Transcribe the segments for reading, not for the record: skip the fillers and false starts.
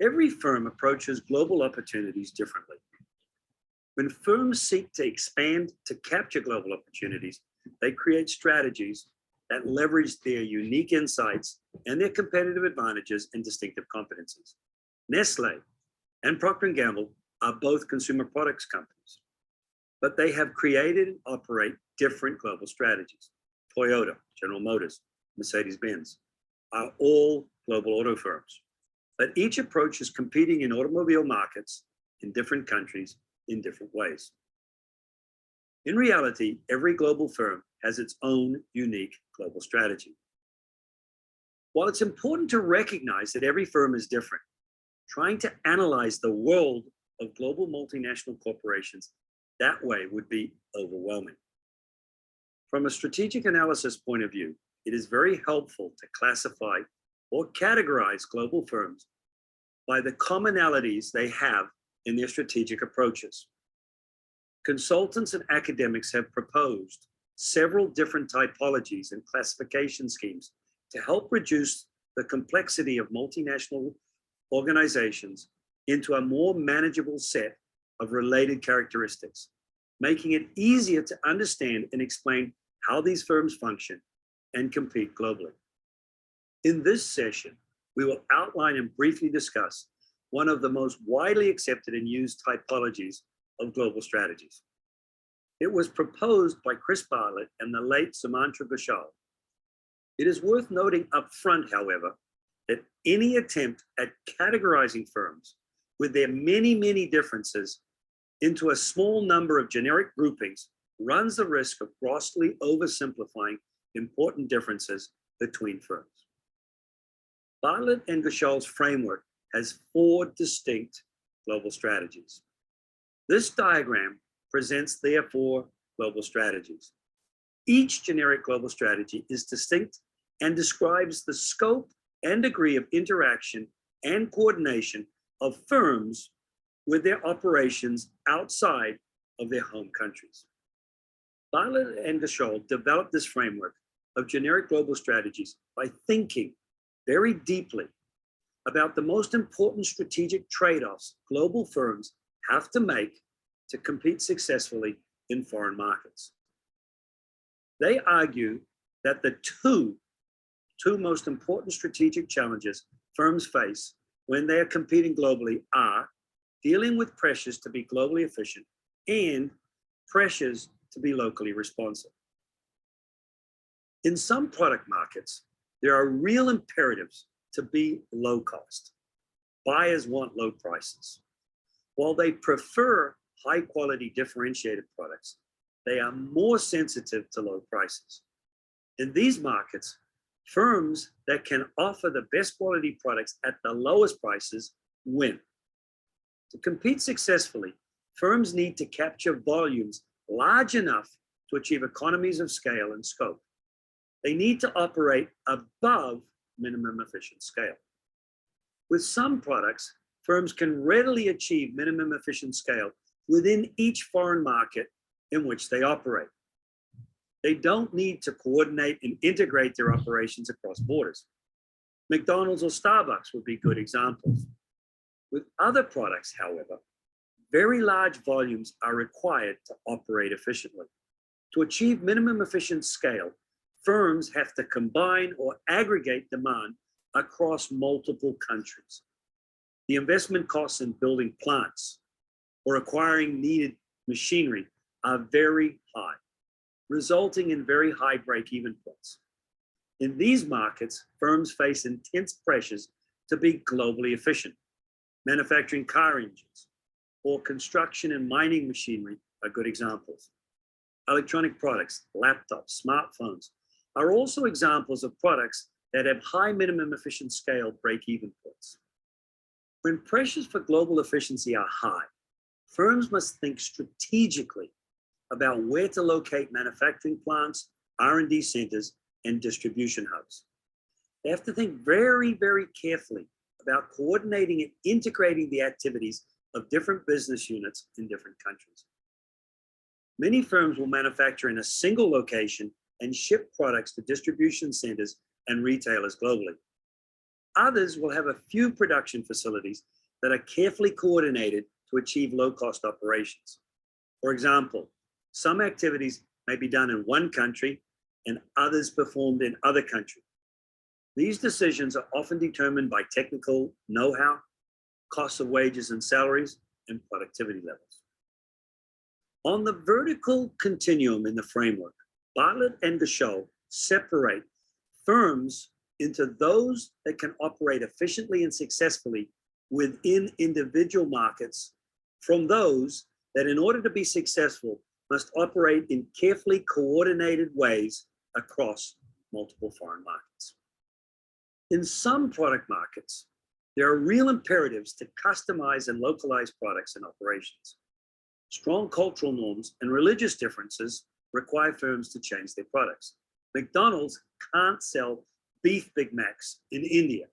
Every firm approaches global opportunities differently. When firms seek to expand to capture global opportunities, they create strategies that leverage their unique insights and their competitive advantages and distinctive competencies. Nestle and Procter & Gamble are both consumer products companies, but they have created and operate different global strategies. Toyota, General Motors, Mercedes-Benz are all global auto firms, but each approach is competing in automobile markets in different countries in different ways. In reality, every global firm has its own unique global strategy. While it's important to recognize that every firm is different, trying to analyze the world of global multinational corporations that way would be overwhelming. From a strategic analysis point of view, it is very helpful to classify or categorize global firms by the commonalities they have in their strategic approaches. Consultants and academics have proposed several different typologies and classification schemes to help reduce the complexity of multinational organizations into a more manageable set of related characteristics, making it easier to understand and explain how these firms function and compete globally. In this session, we will outline and briefly discuss one of the most widely accepted and used typologies of global strategies. It was proposed by Chris Bartlett and the late Sumanta Ghoshal. It is worth noting up front, however, that any attempt at categorizing firms with their many differences into a small number of generic groupings runs the risk of grossly oversimplifying important differences between firms. Bartlett and Ghoshal's framework has 4 distinct global strategies. This diagram presents their 4 global strategies. Each generic global strategy is distinct and describes the scope and degree of interaction and coordination of firms with their operations outside of their home countries. Bartlett and Ghoshal developed this framework of generic global strategies by thinking very deeply about the most important strategic trade-offs global firms have to make to compete successfully in foreign markets. They argue that the two most important strategic challenges firms face when they are competing globally are dealing with pressures to be globally efficient and pressures to be locally responsive. In some product markets, there are real imperatives to be low cost. Buyers want low prices. While they prefer high quality differentiated products, they are more sensitive to low prices. In these markets, firms that can offer the best quality products at the lowest prices win. To compete successfully, firms need to capture volumes large enough to achieve economies of scale and scope. They need to operate above minimum efficient scale. With some products, firms can readily achieve minimum efficient scale within each foreign market in which they operate. They don't need to coordinate and integrate their operations across borders. McDonald's or Starbucks would be good examples. With other products, however, very large volumes are required to operate efficiently. To achieve minimum efficient scale, firms have to combine or aggregate demand across multiple countries. The investment costs in building plants or acquiring needed machinery are very high, resulting in very high break-even points. In these markets, firms face intense pressures to be globally efficient. Manufacturing car engines or construction and mining machinery are good examples. Electronic products, laptops, smartphones are also examples of products that have high minimum efficient scale break-even points. When pressures for global efficiency are high, firms must think strategically about where to locate manufacturing plants, R&D centers, and distribution hubs. They have to think very carefully about coordinating and integrating the activities of different business units in different countries. Many firms will manufacture in a single location and ship products to distribution centers and retailers globally. Others will have a few production facilities that are carefully coordinated to achieve low-cost operations. For example, some activities may be done in one country and others performed in other countries. These decisions are often determined by technical know-how, costs of wages and salaries, and productivity levels. On the vertical continuum in the framework, Bartlett and Gashel separate firms into those that can operate efficiently and successfully within individual markets from those that, in order to be successful, must operate in carefully coordinated ways across multiple foreign markets. In some product markets, there are real imperatives to customize and localize products and operations. Strong cultural norms and religious differences require firms to change their products. McDonald's can't sell beef Big Macs in India.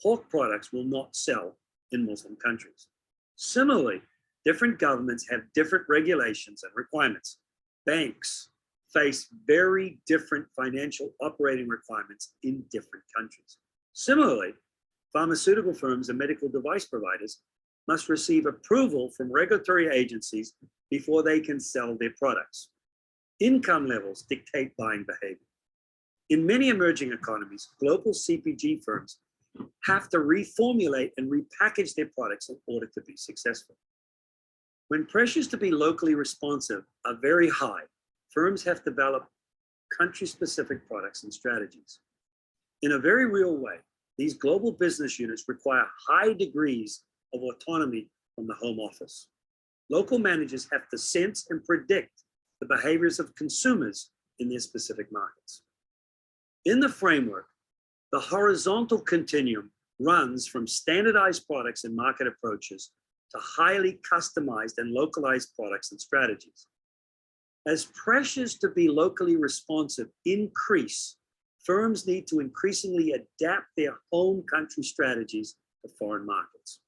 Pork products will not sell in Muslim countries. Similarly, different governments have different regulations and requirements. Banks face very different financial operating requirements in different countries. Similarly, pharmaceutical firms and medical device providers must receive approval from regulatory agencies before they can sell their products. Income levels dictate buying behavior. In many emerging economies, global CPG firms have to reformulate and repackage their products in order to be successful. When pressures to be locally responsive are very high, firms have to develop country-specific products and strategies. In a very real way, these global business units require high degrees of autonomy from the home office. Local managers have to sense and predict the behaviors of consumers in their specific markets. In the framework, the horizontal continuum runs from standardized products and market approaches to highly customized and localized products and strategies. As pressures to be locally responsive increase, firms need to increasingly adapt their home country strategies to foreign markets.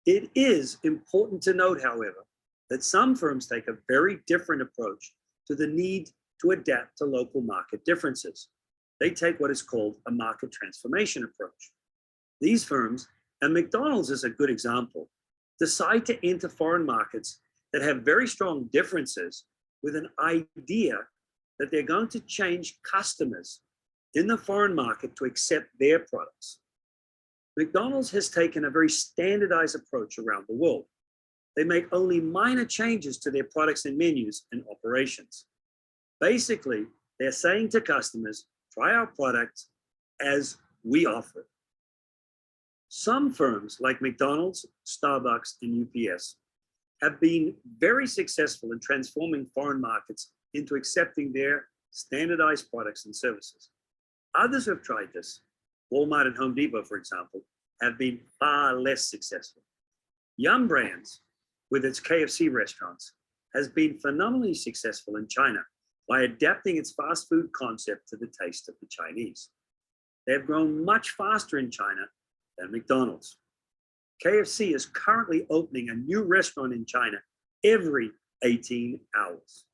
It is important to note, however, that some firms take a very different approach to the need to adapt to local market differences. They take what is called a market transformation approach. These firms, and McDonald's is a good example, decide to enter foreign markets that have very strong differences with an idea that they're going to change customers in the foreign market to accept their products. McDonald's has taken a very standardized approach around the world. They make only minor changes to their products and menus and operations. Basically, they're saying to customers, try our product as we offer it. Some firms like McDonald's, Starbucks, and UPS have been very successful in transforming foreign markets into accepting their standardized products and services. Others have tried this. Walmart and Home Depot, for example, have been far less successful. Yum Brands, with its KFC restaurants, has been phenomenally successful in China by adapting its fast food concept to the taste of the Chinese. They have grown much faster in China than McDonald's. KFC is currently opening a new restaurant in China every 18 hours.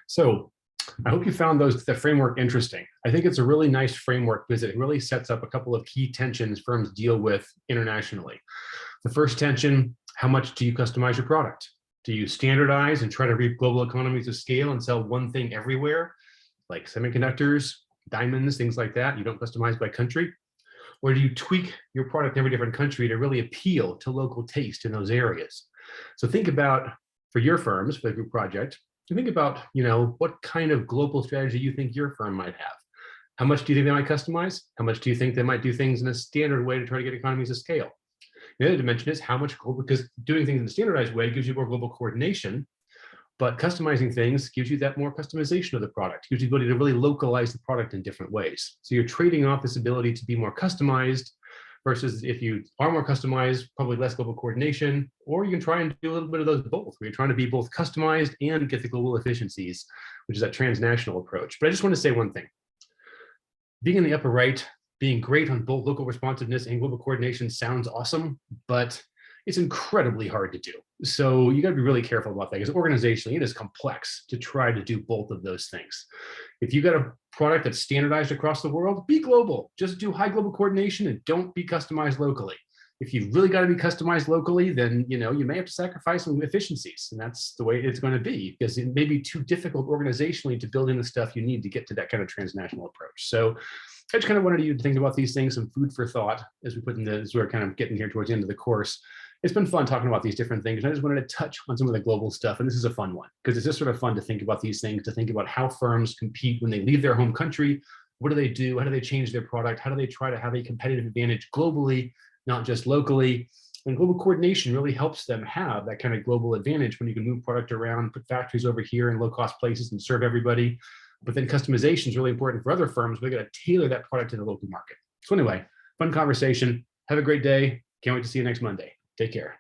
So I hope you found the framework interesting. I think it's a really nice framework because it really sets up a couple of key tensions firms deal with internationally. The first tension, how much do you customize your product? Do you standardize and try to reap global economies of scale and sell one thing everywhere, like semiconductors, diamonds, things like that? You don't customize by country. Or do you tweak your product in every different country to really appeal to local taste in those areas? So think about, for your firms, for the group project, to think about, what kind of global strategy you think your firm might have. How much do you think they might customize? How much do you think they might do things in a standard way to try to get economies of scale? The other dimension is how much global, because doing things in a standardized way gives you more global coordination, but customizing things gives you that more customization of the product, gives you the ability to really localize the product in different ways. So you're trading off this ability to be more customized versus if you are more customized, probably less global coordination, or you can try and do a little bit of those both, where you're trying to be both customized and get the global efficiencies, which is that transnational approach. But I just want to say one thing. Being in the upper right, being great on both local responsiveness and global coordination sounds awesome, but it's incredibly hard to do. So you got to be really careful about that because organizationally, it is complex to try to do both of those things. If you got a product that's standardized across the world, be global. Just do high global coordination and don't be customized locally. If you've really got to be customized locally, then you may have to sacrifice some efficiencies, and that's the way it's going to be because it may be too difficult organizationally to build in the stuff you need to get to that kind of transnational approach. So I just kind of wanted you to think about these things, some food for thought as we're kind of getting here towards the end of the course. It's been fun talking about these different things. I just wanted to touch on some of the global stuff. And this is a fun one because it's just sort of fun to think about these things, to think about how firms compete when they leave their home country. What do they do? How do they change their product? How do they try to have a competitive advantage globally, not just locally? And global coordination really helps them have that kind of global advantage when you can move product around, put factories over here in low-cost places and serve everybody. But then customization is really important for other firms. We've got to tailor that product to the local market. So anyway, fun conversation. Have a great day. Can't wait to see you next Monday. Take care.